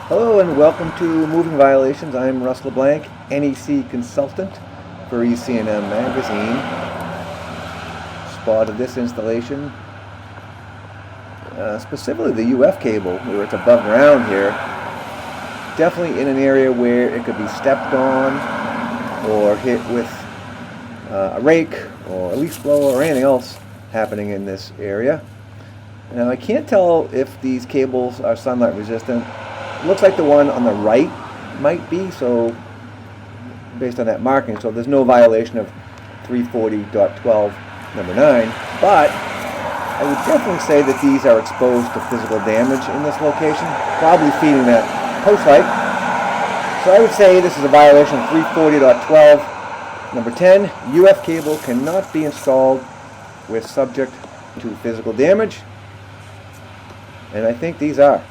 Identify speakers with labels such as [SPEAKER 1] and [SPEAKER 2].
[SPEAKER 1] Hello and welcome to Moving Violations. I'm Russ LeBlanc, NEC consultant for EC&M Magazine. Spotted this installation, specifically the UF cable where it's above ground here. Definitely in an area where it could be stepped on or hit with a rake or a leaf blower or anything else happening in this area. Now I can't tell if these cables are sunlight resistant. It looks like the one on the right might be, so based on that marking, so there's no violation of 340.12 number 9, but I would definitely say that these are exposed to physical damage in this location, probably feeding that post light. So I would say this is a violation of 340.12 number 10. UF cable cannot be installed with subject to physical damage, and I think these are.